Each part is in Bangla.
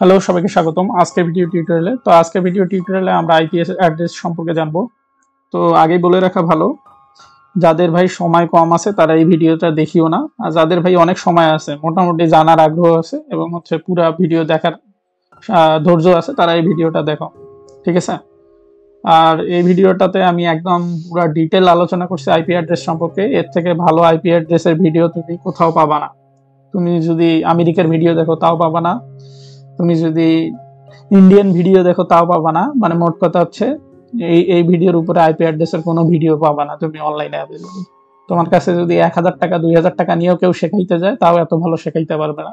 হ্যালো, সবাইকে স্বাগতম আজকের ভিডিও টিউটোরিয়ালে। তো আজকের ভিডিও টিউটোরিয়ালে আমরা আইপি অ্যাড্রেস সম্পর্কে জানবো। তো আগেই বলে রাখা ভালো, যাদের ভাই সময় কম আছে তারা এই ভিডিওটা দেখিও না, আর যাদের ভাই অনেক সময় আছে, মোটামুটি জানার আগ্রহ আছে এবং হচ্ছে পুরো ভিডিও দেখার ধৈর্য আছে, তারা এই ভিডিওটা দেখো, ঠিক আছে? আর এই ভিডিওটাতে আমি একদম পুরো ডিটেল আলোচনা করছি আইপি অ্যাড্রেস সম্পর্কে। এর থেকে ভালো আইপি অ্যাড্রেসের ভিডিও তুমি কোথাও পাবা না। তুমি যদি আমেরিকার ভিডিও দেখো তাও পাবা না, তুমি যদি ইন্ডিয়ান ভিডিও দেখো তাও পাবা না। মানে মোট কথা হচ্ছে এই ভিডিওর উপরে আইপি অ্যাড্রেসের কোনো ভিডিও পাবা না তুমি অনলাইনে অ্যাভেলেবল। তোমার কাছে যদি 1000 টাকা 2000 টাকা নিয়েও কেউ শেখাইতে যায়, তাও এত ভালো শেখাইতে পারবে না,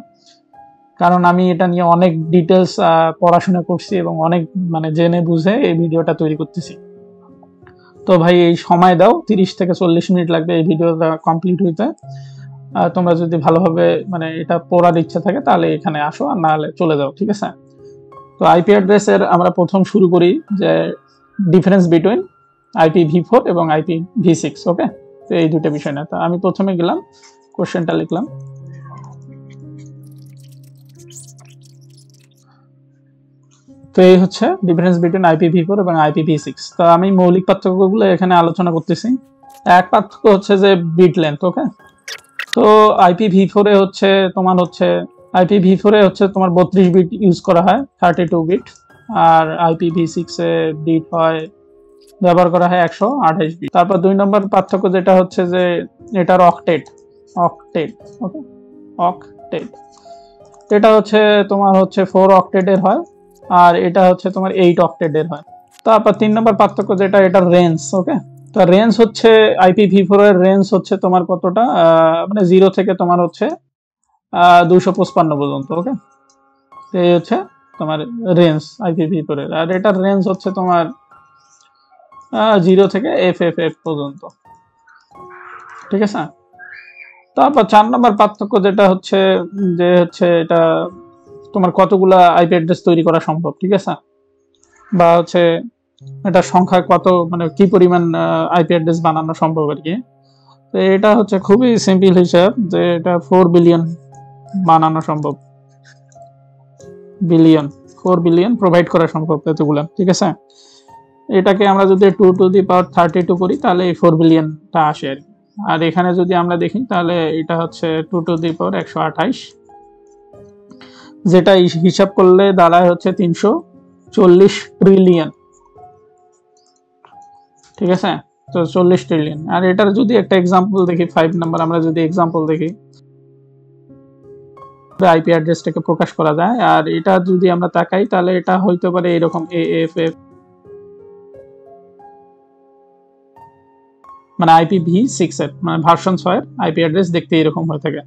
কারণ আমি এটা নিয়ে অনেক ডিটেলস পড়াশোনা করছি এবং অনেক মানে জেনে বুঝে এই ভিডিওটা তৈরি করতেছি। তো ভাই এই সময় দাও, 30 থেকে 40 মিনিট লাগবে এই ভিডিওটা কমপ্লিট হইতে। তোমরা যদি ভালোভাবে মানে এটা পড়ার ইচ্ছা থাকে তাহলে এখানে আসো, আর না হলে চলে যাও, ঠিক আছে? তো আইপি অ্যাড্রেসের আমরা প্রথম শুরু করি যে ডিফারেন্স বিটুইন IPv4 এবং IPv6। ওকে, তো এই দুটো বিষয় না। তো আমি প্রথমে গেলাম, কোশ্চেনটা লিখলাম। তো এই হচ্ছে ডিফারেন্স বিটুইন IPv4 এবং IPv6। তো আমি মৌলিক পার্থক্যগুলো এখানে আলোচনা করতেছি। এক পার্থক্য হচ্ছে যে বিট লেন্থ। ওকে, তো IPv4 এ হচ্ছে তোমার হচ্ছে IPv4 এ হচ্ছে তোমার 32 বিট ইউজ করা হয়, 32 বিট। আর IPv6 এ বিট হয় ব্যবহার করা হয় 128 বিট। তারপর 2 নম্বর পার্থক্য যেটা হচ্ছে যে এটার অক্টেট। ওকে, অক্টেট এটা হচ্ছে তোমার হচ্ছে 4 অক্টেটের হয়, আর এটা হচ্ছে তোমার 8 অক্টেটের হয়। তারপর 3 নম্বর পার্থক্য যেটা, এটার রেঞ্জ। ওকে, তো রেঞ্জ হচ্ছে IPv4 এর রেঞ্জ হচ্ছে তোমার কতটা, মানে 0 থেকে তোমার হচ্ছে 255 পর্যন্ত। ওকে, এই হচ্ছে তোমার রেঞ্জ IPv4 এর, আর এটার রেঞ্জ হচ্ছে তোমার 0 থেকে FFF পর্যন্ত, ঠিক আছে? তারপর 4 নম্বর পার্থক্য যেটা হচ্ছে যে হচ্ছে এটা তোমার কতগুলা আইপি অ্যাড্রেস তৈরি করা সম্ভব, ঠিক আছে? বা হচ্ছে এটা সংখ্যা কত, মানে কি পরিমাণ আইপি অ্যাড্রেস বানানো সম্ভব আর কি। তো এটা হচ্ছে খুবই সিম্পল হিসাব যে এটা 4 বিলিয়ন বানানো সম্ভব। 4 বিলিয়ন প্রোভাইড করা সম্ভব এতগুলো, ঠিক আছে? এটাকে আমরা যদি 2 টু দি পাওয়ার 32 করি তাহলে এই 4 বিলিয়নটা আসে আর কি। আর এখানে যদি আমরা দেখি তাহলে এটা হচ্ছে 2 টু দি পাওয়ার 128, যেটা হিসাব করলে দাঁড়ায় হচ্ছে 340 ট্রিলিয়ন, ঠিক আছে? তো 40 ট্রিলিয়ন। আর এটার যদি একটা এক্সাম্পল দেখি, 5 নাম্বার আমরা যদি এক্সাম্পল দেখি, আইপি অ্যাড্রেসটাকে প্রকাশ করা যায়। আর এটা যদি আমরা তাকাই তাহলে এটা হইতে পারে এরকম AFF, মানে IPv6 এর মানে ভার্সন 6 এর আইপি অ্যাড্রেস দেখতে এরকম হয়ে থাকে।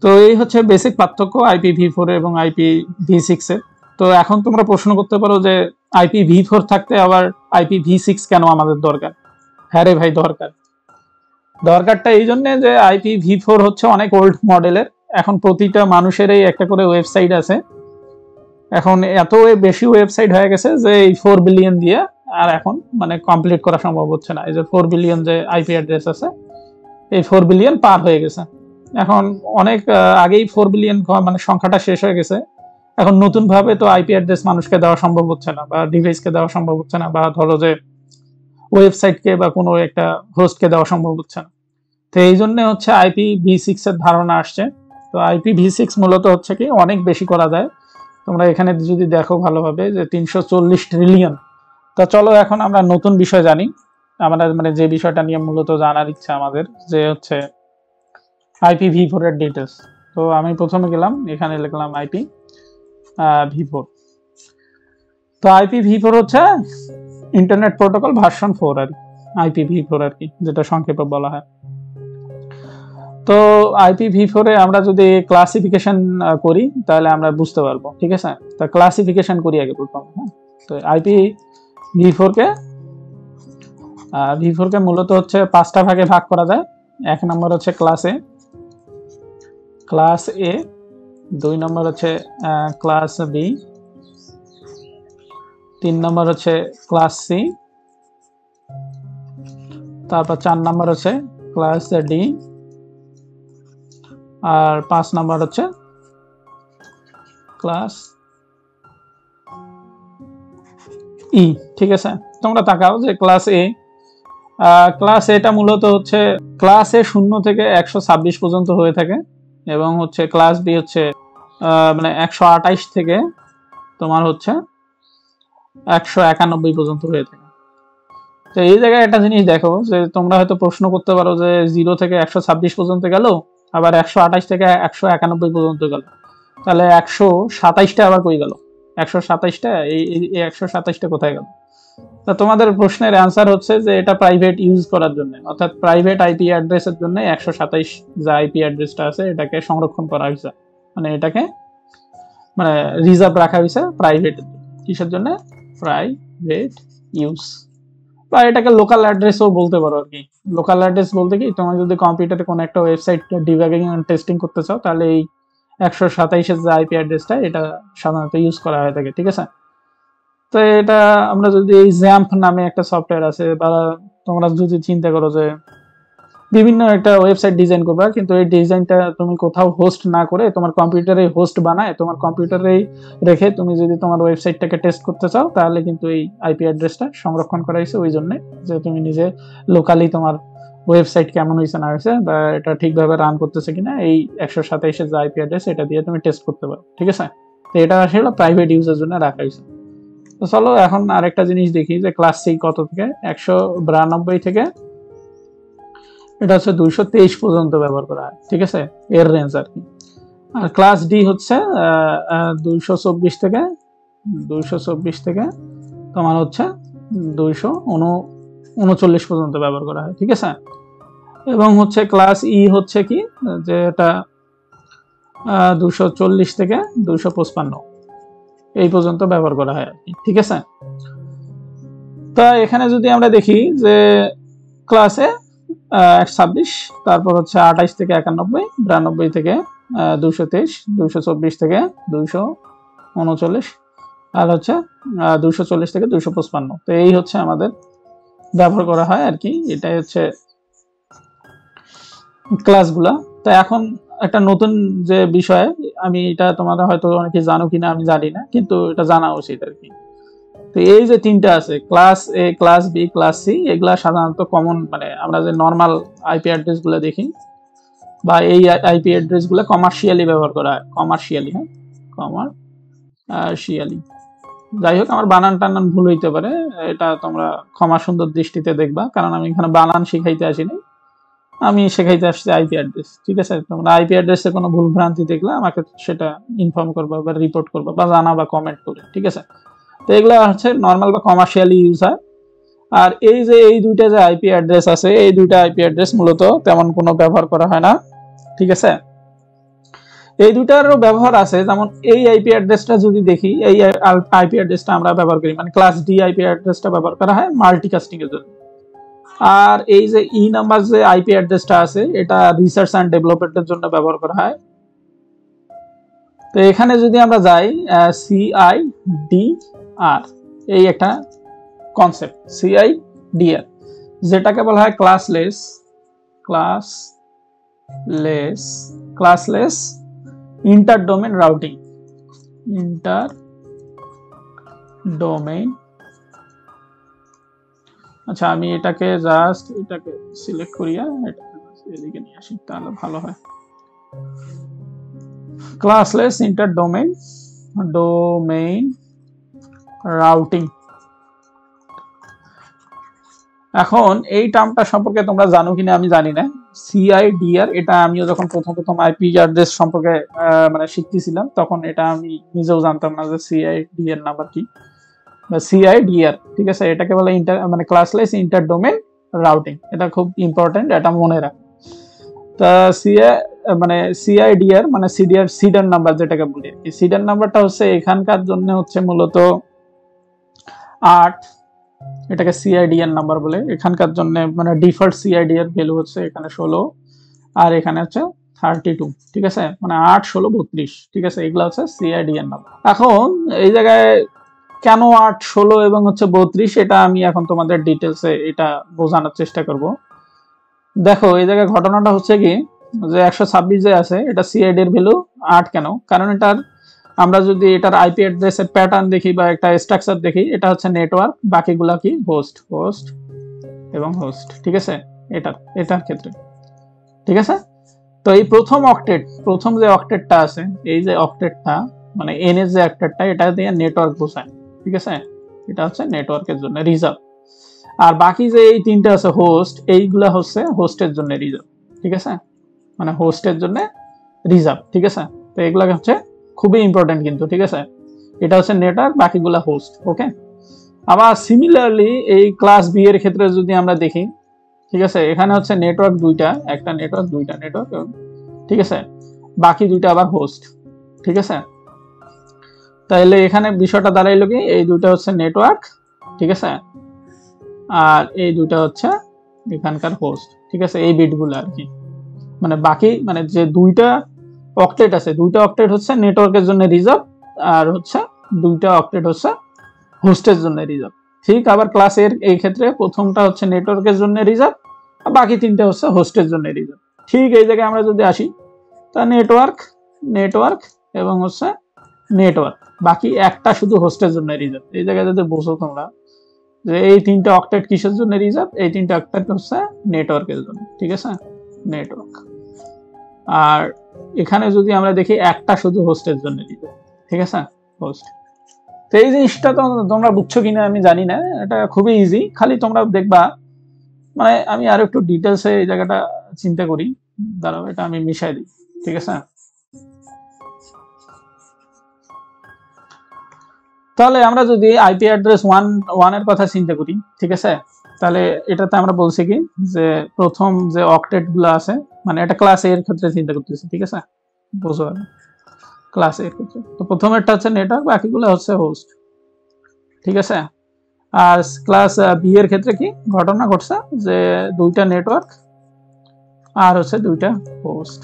তো এই হচ্ছে বেসিক পার্থক্য IPv4 এবং IPv6 এর। তো এখন তোমরা প্রশ্ন করতে পারো যে IPv4 থাকতে আবার IPv6 কেন আমাদের দরকার? হ্যাঁ রে ভাই, দরকারটা এই জন্য যে IPv4 হচ্ছে অনেক ওল্ড মডেলের। এখন প্রতিটা মানুষেরই একটা করে ওয়েবসাইট আছে। এখন এত বেশি ওয়েবসাইট হয়ে গেছে যে এই 4 বিলিয়ন দিয়ে আর এখন মানে কমপ্লিট করা সম্ভব হচ্ছে না। এই যে 4 বিলিয়ন যে আইপি অ্যাড্রেস আছে, এই 4 বিলিয়ন পার হয়ে গেছে। এখন অনেক আগেই 4 বিলিয়ন মানে সংখ্যাটা শেষ হয়ে গেছে। এখন নতুন ভাবে তো আইপি অ্যাড্রেস মানুষকে দেওয়া সম্ভব হচ্ছে না, বা ডিভাইসকে দেওয়া সম্ভব হচ্ছে না, বা ধরো যে ওয়েবসাইটকে বা কোনো একটা হোস্টকে দেওয়া সম্ভব হচ্ছে না। তো এই জন্য হচ্ছে IPv6 এর ধারণা আসছে। তো IPv6 মূলত হচ্ছে কি অনেক বেশি করা যায়। তোমরা এখানে যদি দেখো ভালোভাবে যে 340 ট্রিলিয়ন। তো চলো এখন আমরা নতুন বিষয় জানি। আমরা মানে যে বিষয়টা নিয়ে মূলত জানার ইচ্ছা আমাদের, যে হচ্ছে IPv4 এর ডিটেলস। তো আমি প্রথমে গেলাম, এখানে লিখলাম IPv4। তো IPv4 হচ্ছে ইন্টারনেট প্রোটোকল ভার্সন 4 আর IPv4 আর কি, যেটা সংক্ষেপে বলা হয়। তো IPv4 এ আমরা যদি ক্লাসিফিকেশন করি তাহলে আমরা বুঝতে পারবো, ঠিক আছে? তো ক্লাসিফিকেশন করি আগে প্রথম। হ্যাঁ, তো IPv4 কে মূলত হচ্ছে 5টা ভাগে ভাগ করা যায়। 1 নম্বর হচ্ছে ক্লাস এ, 2 নম্বর হচ্ছে ক্লাস বি, 3 নম্বর হচ্ছে ক্লাস সি, তারপর 4 নম্বর হচ্ছে ক্লাস ডি, আর 5 নম্বর হচ্ছে ক্লাস ই, ঠিক আছে। তোমরা তাকাও যে ক্লাস এটা মূলত হচ্ছে ক্লাস এ 0 থেকে 126 পর্যন্ত হয়ে থাকে, এবং হচ্ছে ক্লাস বি হচ্ছে মানে 128 থেকে তোমার হচ্ছে 191 পর্যন্ত হয়ে থাকে। তো এই জায়গায় একটা জিনিস দেখো যে তোমরা হয়তো প্রশ্ন করতে পারো যে 0 থেকে 126 পর্যন্ত গেল, আবার 128 থেকে 191 পর্যন্ত গেল, তাহলে 127টা আবার কই গেল? 127টা এই 127টা কোথায় গেল? তা তোমাদের প্রশ্নের অ্যান্সার হচ্ছে যে এটা প্রাইভেট ইউজ করার জন্য, অর্থাৎ প্রাইভেট আইপি অ্যাড্রেসের জন্য 127 যে আইপি অ্যাড্রেসটা আছে এটাকে সংরক্ষণ করা হয়েছে, মানে এটাকে মানে রিজার্ভ রাখা হয়েছে প্রাইভেট। কিসের জন্য? প্রাইভেট ইউজ, বা এটাকে লোকাল অ্যাড্রেসও বলতে পারো আর কি। লোকাল অ্যাড্রেস বলতে কি, তোমার যদি কম্পিউটারে কোনো একটা ওয়েবসাইট ডিবাগিং এন্ড টেস্টিং করতে চাও, তাহলে এই 127 যে আইপি অ্যাড্রেসটা এটা সাধারণত ইউজ করা হয়ে থাকে, ঠিক আছে। তো এটা আমরা যদি এই জ্যাম্প নামে একটা সফটওয়্যার আছে, বা তোমরা যদি চিন্তা করো যে বিভিন্ন একটা ওয়েবসাইট ডিজাইন করবা, কিন্তু এই ডিজাইনটা তুমি কোথাও হোস্ট না করে তোমার কম্পিউটারে হোস্ট বানায় তোমার কম্পিউটারেই রেখে তুমি যদি তোমার ওয়েবসাইটটাকে টেস্ট করতে চাও, তাহলে কিন্তু এই আইপি অ্যাড্রেসটা সংরক্ষণ করা হয়েছে ওই জন্য যে তুমি নিজে লোকালি তোমার ওয়েবসাইট কেমন হয়েছে না হয়েছে, বা এটা ঠিকভাবে রান করতেছে কিনা, এই 127 যে আইপি অ্যাড্রেস এটা দিয়ে তুমি টেস্ট করতে পারো, ঠিক আছে। তো এটা আসলে প্রাইভেট ইউজের জন্য রাখা হয়েছে। তো চলো এখন আরেকটা জিনিস দেখি যে ক্লাস সি কত থেকে 192 থেকে এটা হচ্ছে 223 পর্যন্ত ব্যবহার করা হয়, ঠিক আছে, এর রেঞ্জ আর কি। আর ক্লাস ডি হচ্ছে 224 থেকে তোমার হচ্ছে 239 পর্যন্ত ব্যবহার করা হয়, ঠিক আছে। এবং হচ্ছে ক্লাস ই হচ্ছে কি, যে এটা 240 থেকে 255 এই পর্যন্ত ব্যবহার করা হয় আর কি, ঠিক আছে। তা এখানে যদি আমরা দেখি যে ক্লাসে 126, তারপর হচ্ছে 28 থেকে 91, 92 থেকে 223, 224 থেকে 239, আর হচ্ছে 240 থেকে 255। তো এই হচ্ছে আমাদের ব্যবহার করা হয় আর কি, এটাই হচ্ছে ক্লাসগুলা। তো এখন একটা নতুন যে বিষয়, আমি এটা তোমরা হয়তো অনেকে জানো কিনা আমি জানি না, কিন্তু এটা জানা উচিত আর কি। তো এই যে তিনটা আছে ক্লাস এ, ক্লাস বি, ক্লাস সি, এগুলা সাধারণত কমন, মানে আমরা যে নর্মাল আইপি অ্যাড্রেস গুলো দেখি, বা এই আইপি অ্যাড্রেস গুলো কমার্শিয়ালি ব্যবহার করা হয়, কমার্শিয়ালি, হ্যাঁ কমার্শিয়ালি। যাই হোক, আমার বানান টানান ভুল হইতে পারে, এটা তোমরা ক্ষমা সুন্দর দৃষ্টিতে দেখবা, কারণ আমি এখানে বানান শিখাইতে আসিনি, আমি শেখাইতে আসছি আইপি অ্যাড্রেস, ঠিক আছে। তোমরা আইপি অ্যাড্রেসে কোনো ভুল ভ্রান্তি দেখলে আমাকে সেটা ইনফর্ম করবা বা রিপোর্ট করবা বা জানাবা কমেন্ট করে, ঠিক আছে। তো এগুলো হচ্ছে নর্মাল বা কমার্শিয়ালি ইউজ হয়। আর এই যে এই দুইটা যে আইপি অ্যাড্রেস আছে, এই দুইটা আইপি অ্যাড্রেস মূলত তেমন কোনো ব্যবহার করা হয় না, ঠিক আছে। এই দুইটারও ব্যবহার আছে, যেমন এই আইপি অ্যাড্রেসটা যদি দেখি, এই আইপি অ্যাড্রেসটা আমরা ব্যবহার করি, মানে ক্লাস ডি আইপি অ্যাড্রেসটা ব্যবহার করা হয় মাল্টিকাস্টিং এর জন্য। আর এই যে ই নাম্বার যে আইপি অ্যাড্রেসটা আছে, এটা রিসার্চ এন্ড ডেভেলপমেন্টের জন্য ব্যবহার করা হয়। তো এখানে যদি আমরা যাই CIDR, এই একটা কনসেপ্ট CIDR, যেটাকে বলা হয় ক্লাসলেস ইন্টার ডোমেইন রাউটিং, আচ্ছা আমি এটাকে সিলেক্ট করিয়া এদিকে নিয়ে আসি, তাহলে ভালো হয়। Classless inter domain routing. এখন এই টার্মটা সম্পর্কে তোমরা জানো কিনা আমি জানি না। CIDR, এটা আমিও যখন প্রথম আইপি অ্যাড্রেস সম্পর্কে মানে শিখতেছিলাম, তখন এটা আমি নিজেও জানতাম না যে CIDR নাম্বার কি, বা CIDR, ঠিক আছে। এটাকে বলে মানে ক্লাসলেস ইন্টার ডোমেইন রাউটিং, এটা খুব ইম্পর্টেন্ট, এটা মনে রাখ। তা CIDR মানে সিডার নাম্বার যেটাকে বলি, এই সিডার নাম্বারটা হচ্ছে এখানকার জন্য হচ্ছে মূলত 8, এটাকে CIDR নাম্বার বলে এখানকার জন্য, মানে ডিফল্ট CIDR ভ্যালু হচ্ছে এখানে 16, আর এখানে হচ্ছে 32, ঠিক আছে, মানে 8, 16, 32, ঠিক আছে, এগুলা হচ্ছে CIDR নাম্বার। এখন এই জায়গায় কেন 8, 16 এবং হচ্ছে 32, এটা আমি এখন তোমাদের ডিটেলসে এটা বোঝানোর চেষ্টা করব। দেখো এই জায়গায় ঘটনাটা হচ্ছে কি, যে 126 যে আছে, এটা CIDR ভ্যালু 8 কেন, কারণ এটার আমরা যদি এটার আইপি অ্যাড্রেসের প্যাটার্ন দেখি বা একটা স্ট্রাকচার দেখি, এটা হচ্ছে নেটওয়ার্ক, বাকিগুলা কি হোস্ট, হোস্ট এবং হোস্ট, ঠিক আছে, এটার ক্ষেত্রে, ঠিক আছে। তো এই প্রথম যে অক্টেটটা আছে, এই যে অক্টেটটা মানে এন এর যে অক্টেটটা, এটা দিয়ে নেটওয়ার্ক বোঝায়, ঠিক আছে, এটা হচ্ছে নেটওয়ার্কের জন্য রিজার্ভ। আর বাকি যে এই তিনটা আছে হোস্ট, এইগুলা হচ্ছে হোস্টের জন্য রিজার্ভ, ঠিক আছে, মানে হোস্টের জন্য রিজার্ভ, ঠিক আছে। তো এগুলা হচ্ছে খুবই ইম্পর্টেন্ট কিন্তু, ঠিক আছে, এটা হচ্ছে নেটওয়ার্ক, বাকিগুলা হোস্ট, ওকে। আবার সিমিলারলি এই ক্লাস বি এর ক্ষেত্রে যদি আমরা দেখি, ঠিক আছে, এখানে হচ্ছে নেটওয়ার্ক দুইটা, একটা নেটওয়ার্ক, দুইটা নেটওয়ার্ক, ঠিক আছে, বাকি দুইটা আবার হোস্ট, ঠিক আছে। তাহলে এখানে বিষয়টা দাঁড়াইলো কি, এই দুইটা হচ্ছে নেটওয়ার্ক, ঠিক আছে, আর এই দুইটা হচ্ছে এখানকার হোস্ট, ঠিক আছে, এই বিটগুলো আর কি, মানে বাকি মানে যে দুইটা অক্টেট আছে, দুইটা অক্টেট হচ্ছে নেটওয়ার্কের জন্য রিজার্ভ, আর হচ্ছে দুইটা অক্টেট হচ্ছে হোস্টের জন্য রিজার্ভ। ঠিক আবার ক্লাসের এই ক্ষেত্রে প্রথমটা হচ্ছে নেটওয়ার্কের জন্য রিজার্ভ, আর বাকি তিনটা হচ্ছে হোস্টের জন্য রিজার্ভ। ঠিক এই জায়গায় আমরা যদি আসি, তা নেটওয়ার্ক, নেটওয়ার্ক এবং হচ্ছে নেটওয়ার্ক, বাকি একটা শুধু হোস্টের জন্য রিজার্ভ। এই জায়গায় যদি বোঝো তোমরা যে এই তিনটা অক্টেট কিসের জন্য রিজার্ভ, এই তিনটা অক্টেট হচ্ছে নেটওয়ার্কের জন্য, ঠিক আছে, নেটওয়ার্ক। আর এখানে যদি আমরা দেখি একটা শুধু হোস্টের জন্য রিজার্ভ, ঠিক আছে, হোস্ট। তো এই জিনিসটা তো তোমরা বুঝছো কিনা আমি জানি না, এটা খুবই ইজি, খালি তোমরা দেখবা, মানে আমি আরো একটু ডিটেলসে এই জায়গাটা চিন্তা করি, দাঁড়াও এটা আমি মিশাই দিই, ঠিক আছে। তাহলে আমরা যদি আইপি অ্যাড্রেস 1 এর কথা চিন্তা করি, ঠিক আছে, তাহলে এটাতে আমরা বলছি কি যে প্রথম যে অক্টেট গুলো আছে, মানে এটা ক্লাস এর ক্ষেত্রে চিন্তা করতেছি, ঠিক আছে, বুঝো ক্লাস এর ক্ষেত্রে। তো প্রথমেরটা হচ্ছে নেটওয়ার্ক, বাকিগুলো হচ্ছে হোস্ট, ঠিক আছে। আর ক্লাস বি এর ক্ষেত্রে কি ঘটনা ঘটছে যে দুইটা নেটওয়ার্ক আর হচ্ছে দুইটা হোস্ট,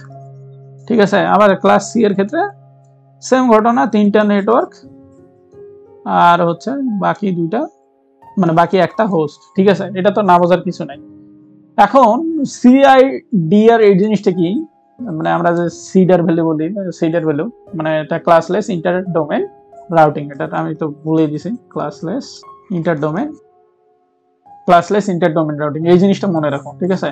ঠিক আছে। আবার ক্লাস সি এর ক্ষেত্রে সেম ঘটনা, তিনটা নেটওয়ার্ক আর হচ্ছে বাকি দুইটা, মানে বাকি একটা হোস্ট, ঠিক আছে। এটা তো না বোঝার কিছু নাই। এখন সিআইডিআর এই জিনিসটা কি, মানে আমরা যে সিডার ভ্যালু বলি, সিডার ভ্যালু মানে এটা ক্লাসলেস ইন্টার ডোমেন রাউটিং, এটা আমি তো বলে দিছি, classless inter domain, classless inter domain routing, এই জিনিসটা মনে রাখো, ঠিক আছে।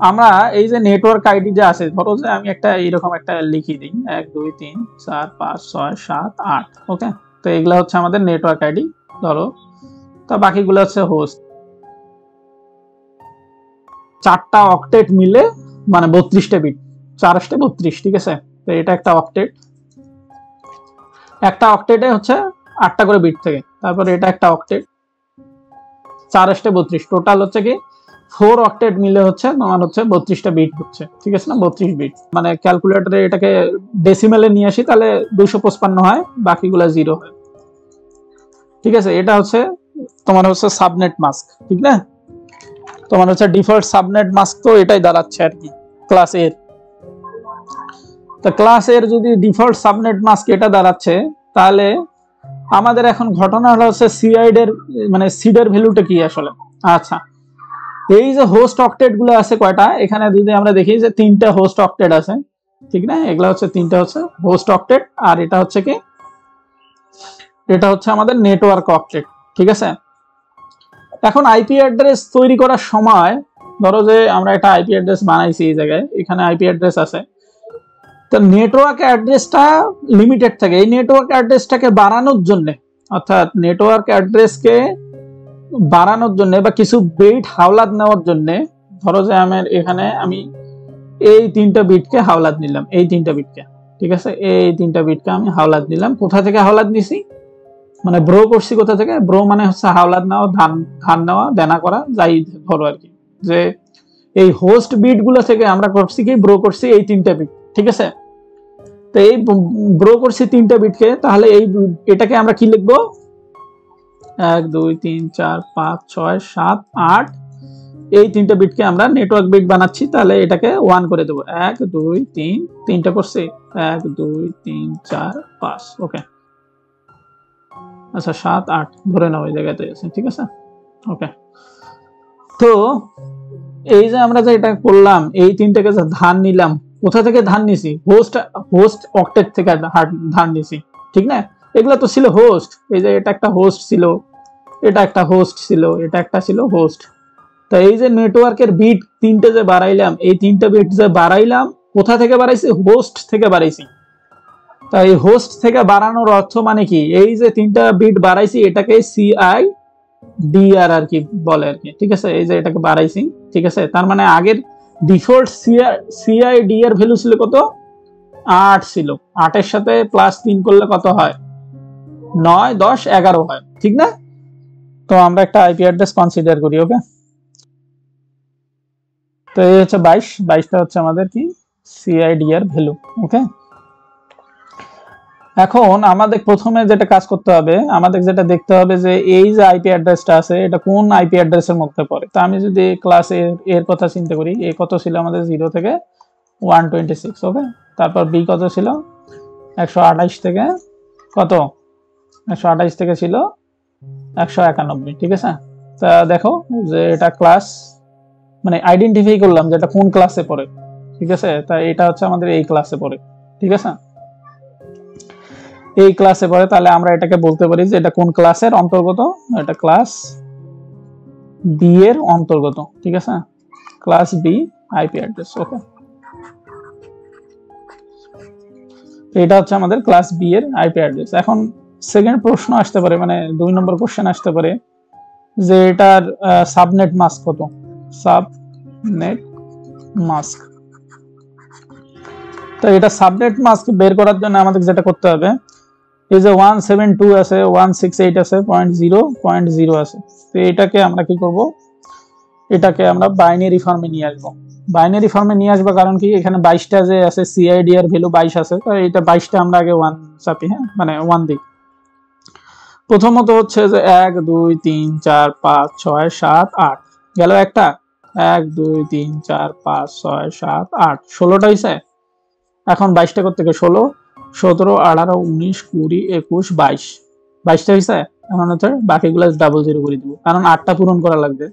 আমরা এই যে নেটওয়ার্ক আইডি যে আছে, ধরো যে আমি একটা এইরকম একটা লিখি দিই 1 2 3 4 5 6 7 8, ওকে। তো এগুলা হচ্ছে আমাদের নেটওয়ার্ক আইডি ধরো, তো বাকিগুলো হচ্ছে হোস্ট। চারটা অক্টেট মিলে মানে 32টা বিট, 4 × 32, ঠিক আছে। তো এটা একটা অক্টেট, একটা অক্টেটে হচ্ছে 8টা করে বিট থাকে। তারপরে এটা একটা অক্টেট, 4 × 32, টোটাল হচ্ছে কি 4 অক্টেট মিলে হচ্ছে তোমার হচ্ছে 32টা বিট হচ্ছে, ঠিক আছে না, 32 বিট। মানে ক্যালকুলেটরে এটাকে ডেসিমেলে নিয়ে আসি তাহলে 255 হয়, বাকিগুলো 0 হয়, ঠিক আছে। এটা হচ্ছে তোমার হচ্ছে সাবনেট মাস্ক, ঠিক না, তোমার হচ্ছে ডিফল্ট সাবনেট মাস্ক, তো এটাই দাঁড়াচ্ছে আর কি ক্লাস এর। তো ক্লাস এর যদি ডিফল্ট সাবনেট মাস্ক এটা দাঁড়াচ্ছে, তাহলে আমাদের এখন ঘটনা হলো হচ্ছে সিআইডের মানে সিডের ভ্যালুটা কি আসলে। আচ্ছা, এই যে হোস্ট অক্টেট গুলো আছে কয়টা, এখানে যদি আমরা দেখি যে 3টা হোস্ট অক্টেট আছে, ঠিক না, এগুলা হচ্ছে 3টা হচ্ছে হোস্ট অক্টেট, আর এটা হচ্ছে কি, এটা হচ্ছে আমাদের নেটওয়ার্ক অক্টেট, ঠিক আছে। এখন আইপি অ্যাড্রেস তৈরি করার সময় ধরো যে আমরা একটা আইপি অ্যাড্রেস বানাইছি, এই জায়গায় এখানে আইপি অ্যাড্রেস আছে, তো নেটওয়ার্ক অ্যাড্রেসটা লিমিটেড থাকে। এই নেটওয়ার্ক অ্যাড্রেসটাকে বাড়ানোর জন্য, অর্থাৎ নেটওয়ার্ক অ্যাড্রেসকে বাড়ানোর জন্য বা কিছু বিট হাওলাত নেওয়ার জন্য, ধরো যে আমার এখানে আমি এই 3টা বিটকে হাওলাত নিলাম, এই 3টা বিটকে, ঠিক আছে, এই 3টা বিটকে আমি হাওলাত নিলাম। কোথা থেকে হাওলাত নিছি, মানে ব্রো করছি কোথা থেকে, ব্রো মানে হচ্ছে হাওলাত নেওয়া, ধান নেওয়া, দেনা করা, যাই ধরো আর কি, যে এই হোস্ট বিট গুলো থেকে আমরা করছি কি ব্রো করছি এই 3টা বিট, ঠিক আছে। তো এই ব্রো করছি 3টা বিটকে, তাহলে এই এটাকে আমরা কি লিখবো, 1 2 3 4 5 6 7 8, এই 3টা বিটকে আমরা নেটওয়ার্ক বিট বানাচ্ছি, তাহলে এটাকে 1 করে দেবো, 1 2 3, 3টা করছি 1 2 3 4 5, ওকে। আচ্ছা 7 8 ধরে নাও এই জায়গাতে আছে, ঠিক আছে, ওকে। তো এই যে আমরা যে এটা করলাম, এই 3টাকে যে ধান নিলাম, কোথা থেকে ধান নিছি, হোস্ট অক্টেট থেকে ধান নিছি, ঠিক না? এগুলো তো ছিল হোস্ট, এই যে এটা একটা হোস্ট ছিল, এটা একটা হোস্ট ছিল, এটা একটা ছিল হোস্ট। তো এই যে নেটওয়ার্কের বিট তিনটে যে বাড়াইলাম, এই তিনটে বিট যে বাড়াইলাম কোথা থেকে বাড়াইছি? হোস্ট থেকে বাড়াইছি। তাই হোস্ট থেকে বাড়ানোর অর্থ মানে কি, এই যে তিনটা বিট বাড়াইছি এটাকে সিআই ডিআর আর কি বলে আর কি, ঠিক আছে? এই যে এটাকে বাড়াইছি, ঠিক আছে? তার মানে আগের ডিফল্ট সিআই ডিআর ভ্যালু ছিল কত? 8 ছিল। 8 এর সাথে +3 করলে কত হয়? 9, 10, 11 হয়, ঠিক না? তো আমরা একটা আইপি অ্যাড্রেস কনসিডার করি, ওকে? তো এই হচ্ছে 22টা হচ্ছে আমাদের কি সিআইডিআর ভ্যালু, ওকে? এখন আমাদের প্রথমে যেটা কাজ করতে হবে, আমাদের যেটা দেখতে হবে যে এই যে আইপি অ্যাড্রেসটা আছে এটা কোন আইপি অ্যাড্রেসের মধ্যে পড়ে। তো আমি যদি ক্লাস এর কথা চিন্তা করি, এ কত ছিল আমাদের 0 থেকে 126, ওকে? তারপর বি কত ছিল? 128 থেকে কত? 128 থেকে ছিল 191, ঠিক আছে? তা দেখো যে এটা ক্লাস মানে আইডেন্টিফাই করলাম যে এটা কোন ক্লাসে পড়ে, ঠিক আছে? তা এটা হচ্ছে আমাদের এই ক্লাসে পড়ে, ঠিক আছে? এই ক্লাসে পড়ে, তাহলে আমরা এটাকে বলতে পারি যে এটা কোন ক্লাসের অন্তর্গত? এটা ক্লাস বি এর অন্তর্গত, ঠিক আছে? ক্লাস বি আইপি অ্যাড্রেস, ওকে? এটা হচ্ছে আমাদের ক্লাস বি এর আইপি অ্যাড্রেস। এখন সেকেন্ড প্রশ্ন আসতে পারে, মানে 2 নম্বর কোশ্চেন আসতে পারে যে এটার সাবনেট মাস্ক কত? Subnet mask. তো এটা সাবনেট মাস্ক বের করার জন্য আমাদের যেটা করতে হবে, এই যে 172 আছে, 168 আছে, 0.0 আছে, তো এটাকে আমরা কি করব? এটাকে আমরা বাইনারি ফর্মে নিয়ে আসবো। বাইনারি ফর্মে নিয়ে আসবো কারণ কি, এখানে 22টা যে আছে সিআইডিআর ভ্যালু 22 আছে, তো এটা 22টা আমরা আগে 1 চাপি, হ্যাঁ, মানে 1 দিই। প্রথমত হচ্ছে যে 1 2 3 4 5 6 7 8 গেল একটা, 1 2 3 4 5 6 7 8 16টা হইছে। এখন 22টা করতে গিয়ে 16 17 18 19 20 21 22 22টা হইছে। এখন হচ্ছে বাকিগুলো ডাবল জিরো করে দিব, কারণ 8টা পূরণ করা লাগবে।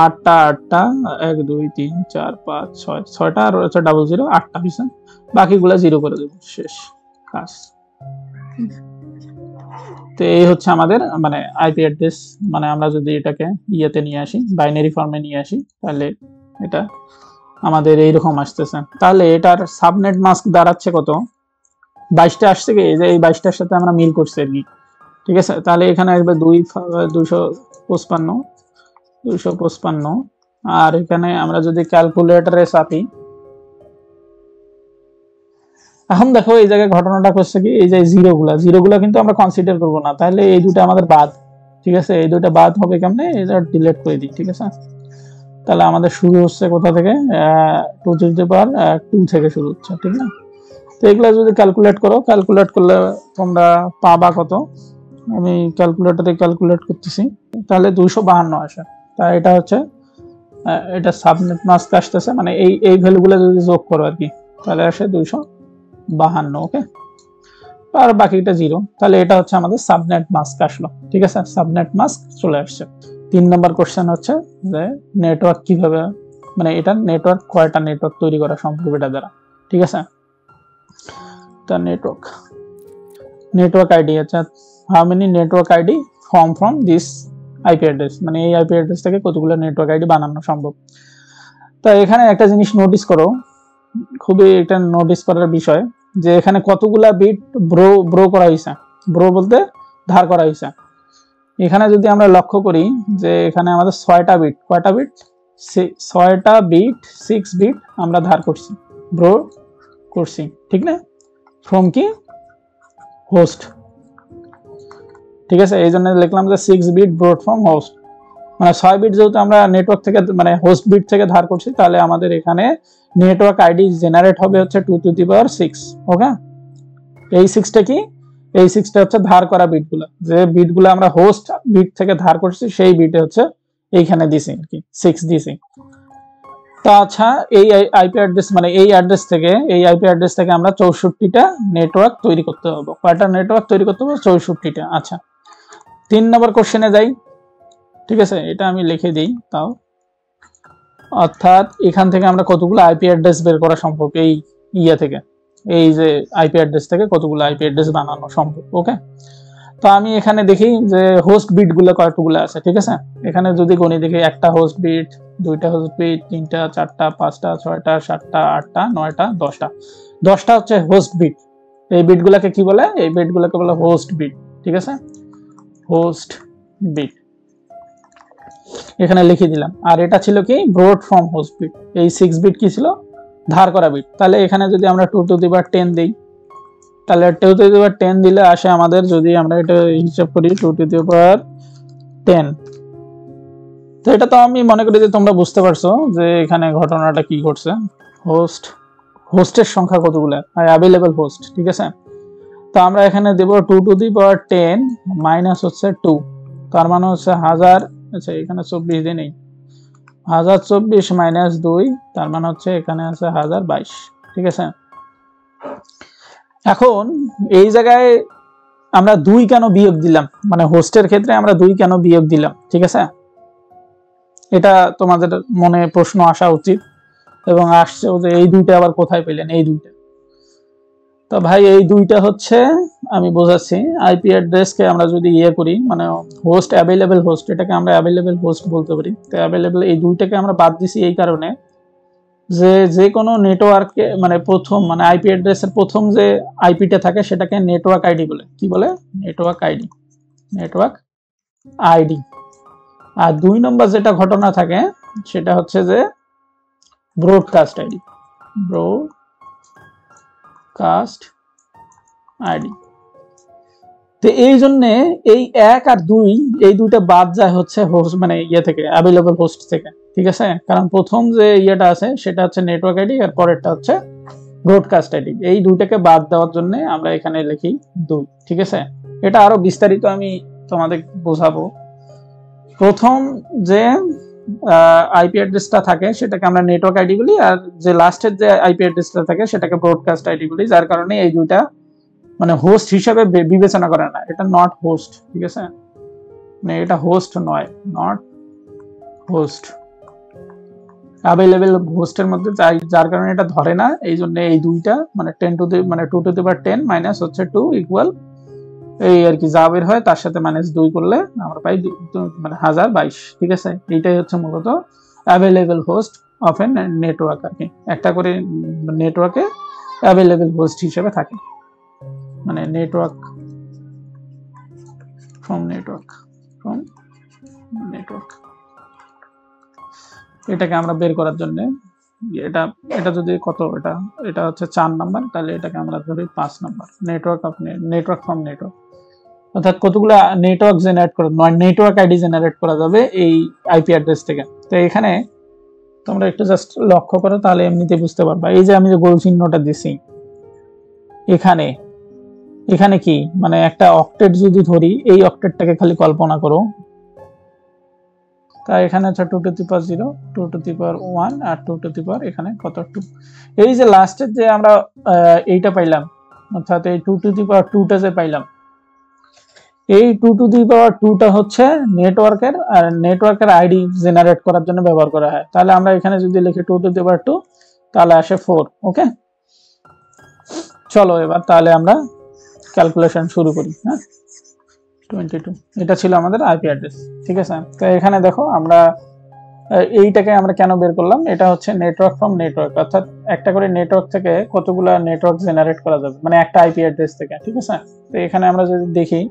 8টা 1 2 3 4 5 6 6টা আর হচ্ছে ডাবল জিরো, 8টা হইছে, বাকিগুলো জিরো করে দেব, শেষ কাজ। তো এই হচ্ছে আমাদের মানে আইপি অ্যাড্রেস, মানে আমরা যদি এটাকে ইয়েতে নিয়ে আসি, বাইনারি ফর্মে নিয়ে আসি, তাহলে এটা আমাদের এইরকম আসতেছে। তাহলে এটার সাবনেট মাস্ক দাঁড়াচ্ছে কত? 22টা আসছে কি, এই যে এই 22টার সাথে আমরা মিল করছি আর কি, ঠিক আছে? তাহলে এখানে আসবে 255, আর এখানে আমরা যদি ক্যালকুলেটরে চাপি, এখন দেখো এই জায়গায় ঘটনাটা করছে কি, এই যে জিরোগুলা কিন্তু আমরা কনসিডার করব না, তাহলে এই দুটো আমাদের বাদ, ঠিক আছে? এই দুটো বাদ হবে কেমনে? এটা ডিলিট করে দিই, ঠিক আছে? তাহলে আমাদের শুরু হচ্ছে কোথা থেকে? 2 টু দি পাওয়ার 2 থেকে শুরু হচ্ছে, ঠিক না? তো এগুলা যদি ক্যালকুলেট করো, ক্যালকুলেট করলে তোমরা পাবা কত? আমি ক্যালকুলেটরে ক্যালকুলেট করতেছি, তাহলে 252 আসে। তাই এটা হচ্ছে এটা সাবনেট মাস্ক আসতেছে, মানে এই ভ্যালুগুলো যদি যোগ করো আর কি, তাহলে আসে 252, ওকে? আর বাকিটা জিরো, তাহলে এটা হচ্ছে আমাদের সাবনেট মাস্ক আসলো, ঠিক আছে? সাবনেট মাস্ক চলে আসছে। 3 নম্বর কোশ্চেন হচ্ছে যে নেটওয়ার্ক কিভাবে, মানে এটা নেটওয়ার্ক কয়টা নেটওয়ার্ক তৈরি করা সম্ভব এটা দ্বারা, ঠিক আছে? তো নেটওয়ার্ক আইডি আছে, how many network ID from this IP address, মানে এই আইপি অ্যাড্রেস থেকে কতগুলো নেটওয়ার্ক আইডি বানানো সম্ভব। তো এখানে একটা জিনিস নোটিস করো, খুবই একটা নোটিস করার বিষয়, যে এখানে কতগুলা বিট ব্রো করা হয়েছে, ব্রো বলতে ধার করা হয়েছে। এখানে যদি আমরা লক্ষ্য করি যে এখানে আমাদের 6টা বিট, কয়টা বিট? 6টা বিট, 6 বিট আমরা ধার করছি, ব্রো করছি, ঠিক না? ফ্রম কি? হোস্ট, ঠিক আছে? এই জন্য লিখলাম যে 6 বিট ব্রোড ফ্রম হোস্ট, মানে 6 বিট যেহেতু আমরা নেটওয়ার্ক থেকে মানে হোস্ট বিট থেকে ধার করছি, তাহলে আমাদের এখানে নেটওয়ার্ক আইডি জেনারেট হবে হচ্ছে 2 টু দি পাওয়ার 6, ওকে? এই 6টা কি? এই 6টা হচ্ছে ধার করা বিটগুলো, যে বিটগুলো আমরা হোস্ট বিট থেকে ধার করছি সেই বিটে হচ্ছে এইখানে দিছি আর কি, 6 দিছি। তা আচ্ছা, এই আইপি অ্যাড্রেস মানে এই আইপি অ্যাড্রেস থেকে আমরা 64টা নেটওয়ার্ক তৈরি করতে হবে। কয়টা নেটওয়ার্ক তৈরি করতে হবে? 64টা। আচ্ছা, 3 নম্বর কোশ্চেনে যাই, ঠিক আছে? এটা আমি লিখে দিই তাও, অর্থাৎ এখান থেকে আমরা কতগুলো আইপি অ্যাড্রেস বের করা সম্ভব এই ইয়া থেকে, এই যে আইপি অ্যাড্রেস থেকে কতগুলো আইপি অ্যাড্রেস বানানো সম্ভব। ওকে, তো আমি এখানে দেখি যে হোস্ট বিট গুলো কতগুলো আছে, ঠিক আছে। এখানে যদি গণি দেখি, একটা হোস্ট বিট, দুইটা হোস্ট বিট, তিনটা, চারটা, পাঁচটা, ছয়টা, সাতটা, আটটা, নয়টা, 10টা। 10টা হচ্ছে হোস্ট বিট। এই বিট গুলাকে কি বলে? এই বিট গুলাকে বলে হোস্ট বিট, ঠিক আছে, হোস্ট বিট। এখানে লিখে দিলাম। আর এটা ছিল কি? Broad form host bit. এই 6 বিট কি ছিল? ধার করা বিট। তাহলে এখানে যদি আমরা 2 টু দি পাওয়ার 10 দিই, তাহলে 2 টু দি পাওয়ার 10 দিলে আসে আমাদের, যদি আমরা এটা হিসাব করি 2 টু দি পাওয়ার 10। তো এটা তো আমি মনে করি যে তোমরা বুঝতে পারছো যে এখানে ঘটনাটা কি ঘটছে। হোস্টের সংখ্যা কতগুলো? আর অ্যাভেলেবল হোস্ট, ঠিক আছে। তো আমরা এখানে দেব 2 টু দি পাওয়ার 10 মাইনাস হচ্ছে 2, তার মানে হচ্ছে 1000। আচ্ছা, এখানে 24 দিয়ে নেই, 1024 মাইনাস 2, তার মানে হচ্ছে এখানে আছে 1022, ঠিক আছে। এখন এই জায়গায় আমরা 2 কেন বিয়োগ দিলাম, মানে হোস্টের ক্ষেত্রে আমরা 2 কেন বিয়োগ দিলাম, ঠিক আছে, এটা তোমাদের মনে প্রশ্ন আসা উচিত এবং আসছেও যে এই দুইটা আবার কোথায় পেলেন এই দুইটা। তো ভাই এই দুইটা হচ্ছে, আমি বোঝাচ্ছি, আইপি অ্যাড্রেসকে আমরা যদি ইয়ে করি, মানে হোস্ট অ্যাভেলেবল হোস্ট, এটাকে আমরা অ্যাভেলেবল হোস্ট বলতে পারি। তো অ্যাভেলেবল এই দুইটাকে আমরা বাদ দিছি এই কারণে যে যে কোনো নেটওয়ার্কে মানে প্রথম, মানে আইপি অ্যাড্রেসের প্রথম যে আইপিটা থাকে সেটাকে নেটওয়ার্ক আইডি বলে। কি বলে? Network ID, network ID. আর 2 নম্বর যেটা ঘটনা থাকে সেটা হচ্ছে যে ব্রডকাস্ট আইডি, ব্রডকাস্ট আইডি। তো এই জন্য এই 1 আর 2 এই দুইটা বাদ যায় হচ্ছে হোস্ট, মানে ইয়ে থেকে, অ্যাভেলেবল হোস্ট থেকে, ঠিক আছে। কারণ প্রথম যে ইয়েটা আছে সেটা হচ্ছে নেটওয়ার্ক আইডি আর পরেরটা হচ্ছে ব্রডকাস্ট আইডি। এই দুইটাকে বাদ দেওয়ার জন্য আমরা এখানে লিখি 2, ঠিক আছে। এটা আরো বিস্তারিত আমি তোমাদের বোঝাবো। প্রথম যে আইপি অ্যাড্রেসটা থাকে সেটাকে আমরা নেটওয়ার্ক আইডি বলি, আর যে লাস্টের যে আইপি অ্যাড্রেসটা থাকে সেটাকে ব্রডকাস্ট আইডি বলি, যার কারণে এই দুইটা মানে হোস্ট হিসেবে বিবেচনা করে না। এটা নট হোস্ট, ঠিক আছে, মানে এটা হোস্ট নয়, নট হোস্ট, অ্যাভেলেবল হোস্টের মধ্যে যার কারণে এটা ধরে না। এই জন্য এই দুইটা মানে 10 টু দি মানে 2 টু দি পাওয়ার 10 মাইনাস হচ্ছে 2 ইকুয়াল এই আর কি যা বের হয় তার সাথে মাইনাস 2 করলে আমরা পাই মানে 1022, ঠিক আছে। এইটাই হচ্ছে মূলত available host of a network আর কি। একটা করে নেটওয়ার্কে অ্যাভেলেবল হোস্ট হিসেবে থাকে, মানে network from network, from network. এটাকে আমরা বের করার জন্য এটা এটা যদি কত, এটা এটা হচ্ছে 4 নাম্বার, তাহলে এটাকে আমরা ধরি 5 number. Network of network from network, অর্থাৎ কতগুলো নেটওয়ার্ক জেনারেট করা, নেটওয়ার্ক আইডি জেনারেট করা যাবে এই আইপি অ্যাড্রেস থেকে। তো এখানে তোমরা একটু জাস্ট লক্ষ্য করো, তাহলে এমনিতে বুঝতে পারবা। এই যে আমি যে গোল চিহ্নটা দিছি এখানে, এখানে কি মানে একটা অক্টেট যদি ধরি, এই অক্টেটটাকে খালি কল্পনা করো। তাই এখানে হচ্ছে 2 to the power 0, 2 to the power 1 আর 2 টু দি পাওয়ার এখানে কত 2। এই যে লাস্টের যে আমরা এইটা পাইলাম, অর্থাৎ এই 2 টু দি পাওয়ার 2টা যে পাইলাম, এই 2 টু দি পাওয়ার 2টা হচ্ছে নেটওয়ার্কের, আর নেটওয়ার্কের আইডি জেনারেট করার জন্য ব্যবহার করা হয়। তাহলে আমরা এখানে যদি লিখি 2 টু দি পাওয়ার 2, তাহলে আসে 4। ওকে, চলো এবার তাহলে আমরা ক্যালকুলেশন শুরু করি। হ্যাঁ, 22 এটা ছিল আমাদের আইপি অ্যাড্রেস, ঠিক আছে। তো এখানে দেখো আমরা এইটাকে আমরা কেন বের করলাম, এটা হচ্ছে নেটওয়ার্ক ফ্রম নেটওয়ার্ক, অর্থাৎ একটা করে নেটওয়ার্ক থেকে কতগুলা নেটওয়ার্ক জেনারেট করা যাবে, মানে একটা আইপি অ্যাড্রেস থেকে, ঠিক আছে। তো এখানে আমরা যদি দেখি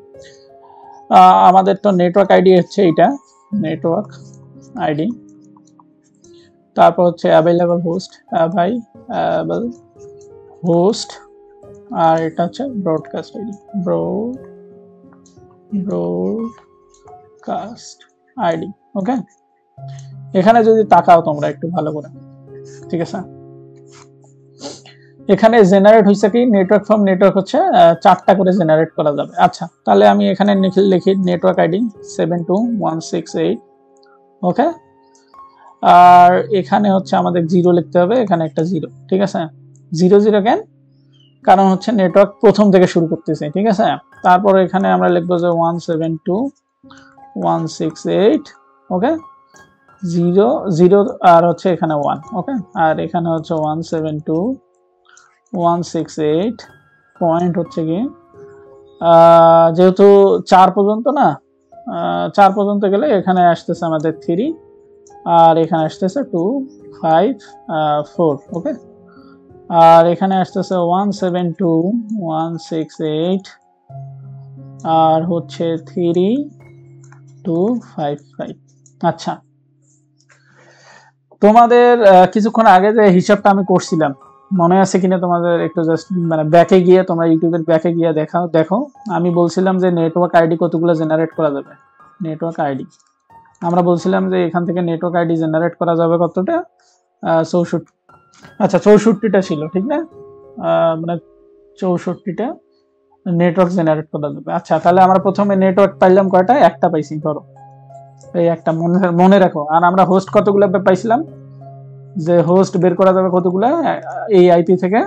আমাদের তো নেটওয়ার্ক আইডি হচ্ছে এইটা, নেটওয়ার্ক আইডি, তারপর হচ্ছে অ্যাভেলেবল হোস্ট, অ্যাভেলেবল হোস্ট, আর এটা হচ্ছে ব্রডকাস্ট আইডি, ব্রডকাস্ট আইডি। ওকে, এখানে যদি তাকাও তোমরা একটু ভালো করে, ঠিক আছে, এখানে জেনারেট হইছে কি নেটওয়ার্ক ফ্রম নেটওয়ার্ক হচ্ছে 4টা করে জেনারেট করা যাবে। আচ্ছা, তাহলে আমি এখানে লিখি নেটওয়ার্ক আইডি 72168। ওকে, আর এখানে হচ্ছে আমাদের 0 লিখতে হবে, এখানে একটা 0, ঠিক আছে। 00 কেন? কারণ হচ্ছে নেটওয়ার্ক প্রথম থেকে শুরু করতেছে, ঠিক আছে। তারপর এখানে আমরা লিখবো যে 172168। ওকে, 0 0 আর হচ্ছে এখানে 1। ওকে, আর এখানে হচ্ছে 172 168 পয়েন্ট হচ্ছে কি যেহেতু 4 পর্যন্ত না 4 পর্যন্ত গেলে এখানে আসতেছে আমাদের 3 আর এখানে আসতেছে 2 5 4 ওকে আর এখানে আসতেছে 172 168 আর হচ্ছে 3 2 5 5 আচ্ছা তোমাদের কিছুক্ষণ আগে যে হিসাবটা আমি করছিলাম মনে আছে কিনা তোমাদের একটু জাস্ট মানে ব্যাকে গিয়ে তোমরা ইউটিউবের ব্যাকে গিয়ে দেখো আমি বলছিলাম যে নেটওয়ার্ক আইডি কতগুলো জেনারেট করা যাবে নেটওয়ার্ক আইডি আমরা বলছিলাম যে এখান থেকে নেটওয়ার্ক আইডি জেনারেট করা যাবে কতটা 64 আচ্ছা 64টা ছিল ঠিক না মানে 64টা নেটওয়ার্ক জেনারেট করা যাবে আচ্ছা তাহলে আমরা প্রথমে নেটওয়ার্ক পাইলাম কয়টা একটা পাইছি ধরো এই একটা মনে রাখো আর আমরা হোস্ট কতগুলো পাইছিলাম যে হোস্ট বের করা যাবে কতগুলো এই আইপি থেকে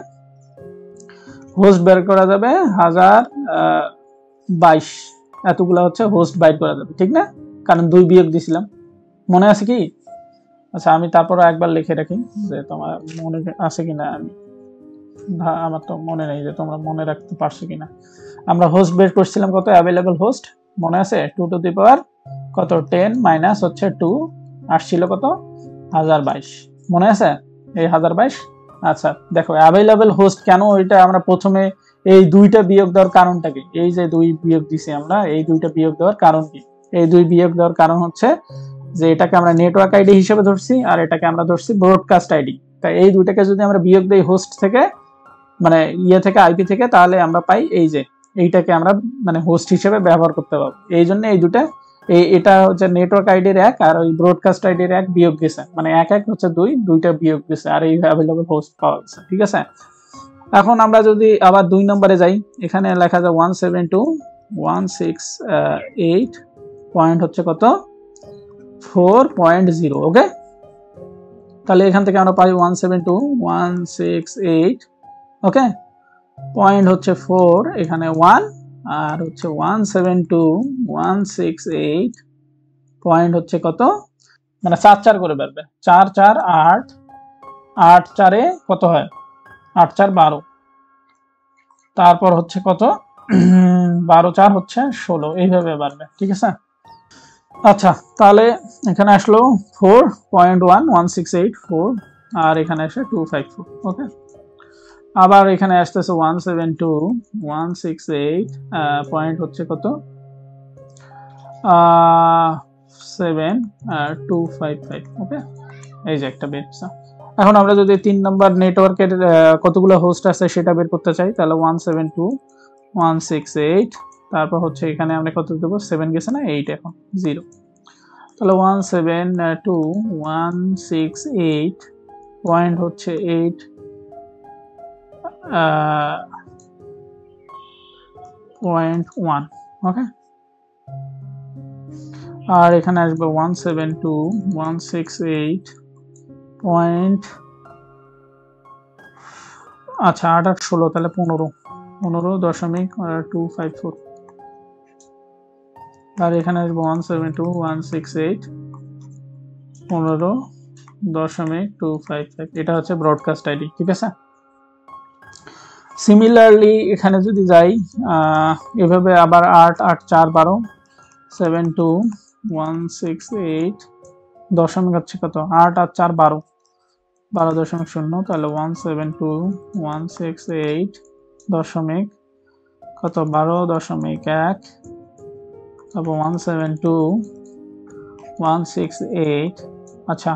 হোস্ট বের করা যাবে 1022 এতগুলা হচ্ছে হোস্ট বাইট করা যাবে ঠিক না কারণ 2 বিয়োগ দিছিলাম মনে আছে কি আচ্ছা আমি তারপর একবার লিখে রাখি যে তোমার মনে আছে কিনা আমি আমার তো মনে নেই যে তোমরা মনে রাখতে পারছো কিনা আমরা হোস্ট বের করছিলাম কত অ্যাভেলেবল হোস্ট মনে আছে 2 টু দি পাওয়ার কত 10 মাইনাস হচ্ছে 2 আসছিল কত 1022 মনে আছে এই 1022 আচ্ছা দেখো অ্যাভেলেবল হোস্ট কেন এটা আমরা প্রথমে এই দুইটা বিয়োগ দেওয়ার কারণটা কি এই যে দুই বিয়োগ দিছি আমরা এই দুইটা বিয়োগ দেওয়ার কারণ কি এই দুই বিয়োগ দেওয়ার কারণ হচ্ছে যে এটাকে আমরা নেটওয়ার্ক আইডি হিসেবে ধরছি আর এটাকে আমরা ধরছি ব্রডকাস্ট আইডি তাই এই দুইটাকে যদি আমরা বিয়োগ দেই হোস্ট থেকে মানে ইয়ে থেকে আইপি থেকে তাহলে আমরা পাই এই যে এইটাকে আমরা মানে হোস্ট হিসেবে ব্যবহার করতে পারবো এই জন্য এই দুটা এটা হচ্ছে নেটওয়ার্ক আইডির এক আর ওই ব্রডকাস্ট আইডির এক বিয়োগ গেছে মানে এক এক হচ্ছে দুইটা বিয়োগ গেছে আর এই অ্যাভেলেবল হোস্ট পাওয়া গেছে ঠিক আছে এখন আমরা যদি আবার 2 নম্বরে যাই এখানে লেখা যায় 172.168 পয়েন্ট হচ্ছে কত 4.0 ওকে তাহলে এখান থেকে আমরা পাই 172.168 ওকে পয়েন্ট হচ্ছে 4 এখানে 1 আর হচ্ছে 172.168 পয়েন্ট হচ্ছে কত মানে 4 করে বাড়বে 4 4 8 8 4 এ কত হয় 8 4 12 তারপর হচ্ছে কত 12 4 হচ্ছে 16 এইভাবে বাড়বে ঠিক আছে আচ্ছা তাহলে এখানে আসলো 4.11684 আর এখানে আসে 254 ওকে আবার এখানে আসতেছে 172.168 পয়েন্ট হচ্ছে কত 7255 ওকে এই যে একটা বেরছে এখন আমরা যদি 3 নম্বর নেটওয়ার্কের কতগুলো হোস্ট আছে সেটা বের করতে চাই তাহলে 172.168 তারপর হচ্ছে এখানে আমরা কত দেব 7 গেছে না 8 এখন 0 তাহলে 172.168 পয়েন্ট হচ্ছে 8.1 ওকে আর এখানে আসবে 172.168 পয়েন্ট আচ্ছা 8 8 16 তাহলে 15.254 আর এখানে আসবে 172.168 15.255 এটা হচ্ছে ব্রডকাস্ট আইডি ঠিক আছে সিমিলারলি এখানে যদি যাই এভাবে আবার 8 8 4 12 72.168 দশমিক হচ্ছে কত 8 8 4 12 12.0 তাহলে 172.168 দশমিক কত 12.1 তারপর 172.168 আচ্ছা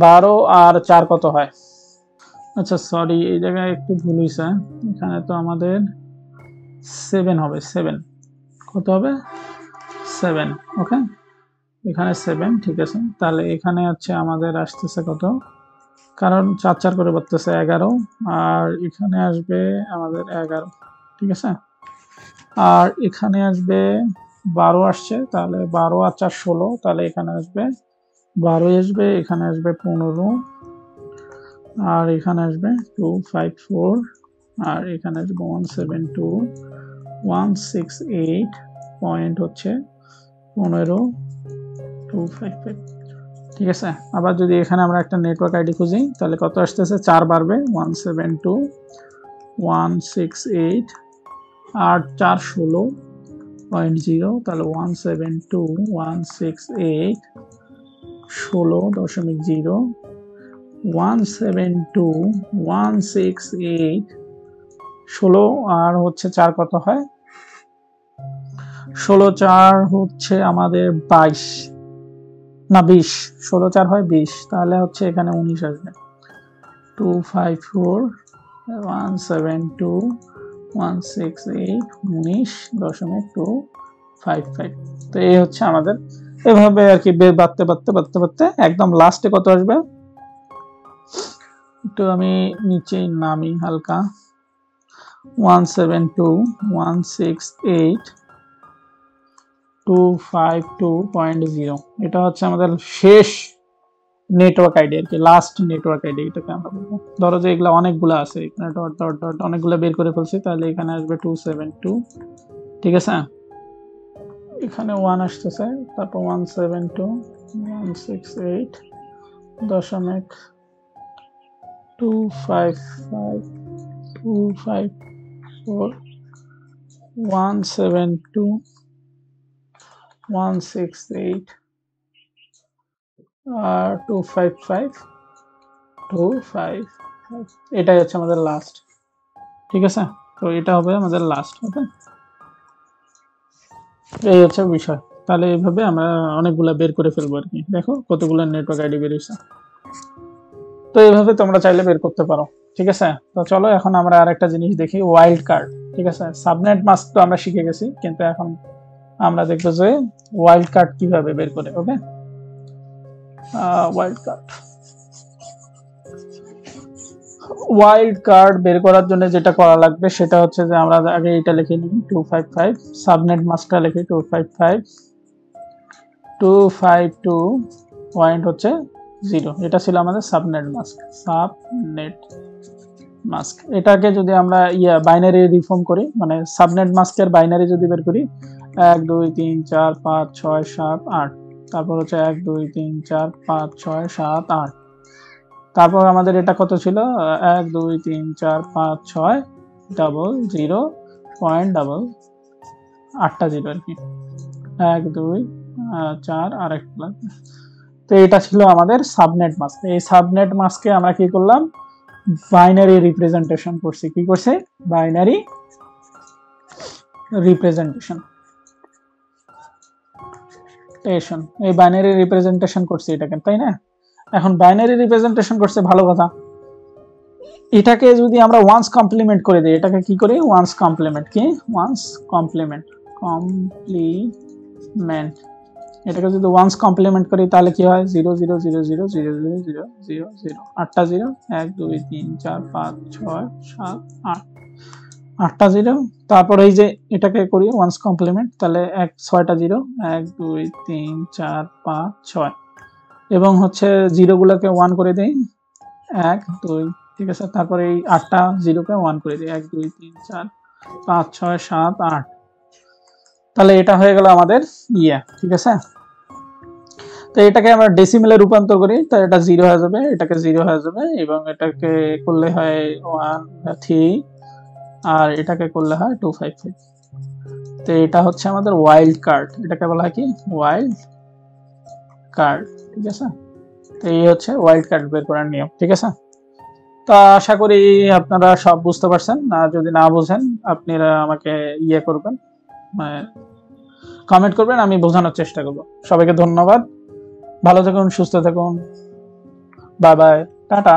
12 আর 4 কত হয় আচ্ছা সরি এই জায়গায় একটু ভুল হয়েছে এখানে তো আমাদের 7 হবে 7 কত হবে 7 ওকে এখানে 7 ঠিক আছে তাহলে এখানে হচ্ছে আমাদের আসতেছে কত কারণ 4 4 করে বাড়তেছে 11 আর এখানে আসবে আমাদের 11 ঠিক আছে আর এখানে আসবে 12 আসছে তাহলে 12 আর 4 16 তাহলে এখানে আসবে 12 আসবে এখানে আসবে 15 আর এখানে আসবে 254 আর এখানে আসবে 172.168 পয়েন্ট হচ্ছে 15.255 ঠিক ঠিক আছে। আবার যদি এখানে আমরা একটা নেটওয়ার্ক আইডি খুঁজি তাহলে কত আসতেছে, 4 বাড়বে 172.168 8 4 16.0, তাহলে 172.168 16.0 172.168 16 আর হচ্ছে 4 কত হয়, 16 4 হচ্ছে আমাদের 22 না 20, 16 4 হয় 20, তাহলে হচ্ছে এখানে 19 আসবে। 254.172.168 19.255। তো এই হচ্ছে আমাদের, এভাবে আর কি বাড়তে বাড়তে বাড়তে বাড়তে একদম লাস্টে কত আসবে, একটু আমি নিচে নামি হালকা, 172.168.252.0। এটা হচ্ছে আমাদের শেষ নেটওয়ার্ক আইডি আর কি, লাস্ট নেটওয়ার্ক আইডি এটাকে আমরা বলবো। ধরো যে এগুলা অনেকগুলো আছে, এখানে ডট ডট ডট অনেকগুলো বের করে ফেলছি, তাহলে এখানে আসবে 272, ঠিক আছে। এখানে 1 আসতেছে, তারপর 172.168.255.254 172.168 আর 255.255, এটাই হচ্ছে আমাদের লাস্ট, ঠিক আছে। তো এটা হবে আমাদের লাস্ট, ওকে। এই হচ্ছে বিষয়। তাহলে এইভাবে আমরা অনেকগুলা বের করে ফেলবো আর কি। দেখো কতগুলো নেটওয়ার্ক আইডি বের হয়েছে। তো এইভাবে তোমরা চাইলে বের করতে পারো, ঠিক আছে। তো চলো এখন আমরা আরেকটা জিনিস দেখি, ওয়াইল্ড কার্ড, ঠিক আছে। সাবনেট মাস্ক তো আমরা শিখে গেছি, কিন্তু এখন আমরা দেখবো যে ওয়াইল্ড কার্ড কিভাবে বের করে, ওকে। ওয়াইল্ড কার্ড, ওয়াইল্ড কার্ড বের করার জন্য যেটা করা লাগবে সেটা হচ্ছে যে আমরা আগে এটা লিখে নিই 255, সাবনেট মাস্কটা লিখি 252 পয়েন্ট হচ্ছে 0, এটা ছিল আমাদের সাবনেট মাস্ক। সাবনেট মাস্ক এটাকে যদি আমরা বাইনারি রিফর্ম করি, মানে সাবনেট মাস্কের বাইনারি যদি বের করি 1 2 3 4 5 6 7 8, তারপর হচ্ছে 1 2 3 4 5 6 7 8, তারপর আমাদের এটা কত ছিল 1 2 3 4 5 6 ডাবল 0 পয়েন্ট ডাবল 8টা 0 আর কি, 1 2 4 আর একটা লাগবে। তো এটা ছিল আমাদের সাবনেট মাস্ক। এই সাবনেট মাস্কে আমরা কি করলাম, বাইনারি রিপ্রেজেন্টেশন করছি। কি করছে, বাইনারি রিপ্রেজেন্টেশন, এই বাইনারি রিপ্রেজেন্টেশন করছি এটাকে, তাই না। এখন বাইনারি রিপ্রেজেন্টেশন করছে, ভালো কথা। এটাকে যদি আমরা ওয়ান্স কমপ্লিমেন্ট করে দিই, এটাকে কি করি, ওয়ান্স কমপ্লিমেন্ট, কি ওয়ান্স কমপ্লিমেন্ট, কমপ্লিমেন্ট, এটাকে যদি ওয়ান্স কমপ্লিমেন্ট করি তাহলে কি হয়, 0 0 0 0 0 0 0 0 0, 8টা 0, 1 2 3 4 5 6 7 8, 8টা 0। তারপর এই যে এটাকে করি ওয়ান্স কমপ্লিমেন্ট, তাহলে 6টা 0, 1 2 3 4 5 6, এবং হচ্ছে 0 গুলোকে 1 করে দেই, 1 2, ঠিক আছে। তারপরে এই 8টা 0কে 1 করে দিই, 1 2 3 4 5 6 7 8, তাহলে এটা হয়ে গেল আমাদের ঠিক আছে। তো এটাকে আমরা ডেসিমেলে রূপান্তর করি, তো এটা 0 হয়ে যাবে, এটাকে 0 হয়ে যাবে, এবং এটাকে করলে হয় 1 3, আর এটাকে করলে হয় 255। তো এটা হচ্ছে আমাদের ওয়াইল্ড কার্ড, এটাকে বলা হয় কি, ওয়াইল্ড কার্ড, ঠিক আছে। তো এই হচ্ছে ওয়াইল্ড কার্ড বের করার নিয়ম, ঠিক আছে। তো আশা করি আপনারা সব বুঝতে পারছেন, যদি না বুঝেন আপনারা আমাকে করবেন, কমেন্ট করবেন, আমি বোঝানোর চেষ্টা করব। সবাইকে ধন্যবাদ, ভালো থাকুন, সুস্থ থাকুন, বাই বাই, টাটা।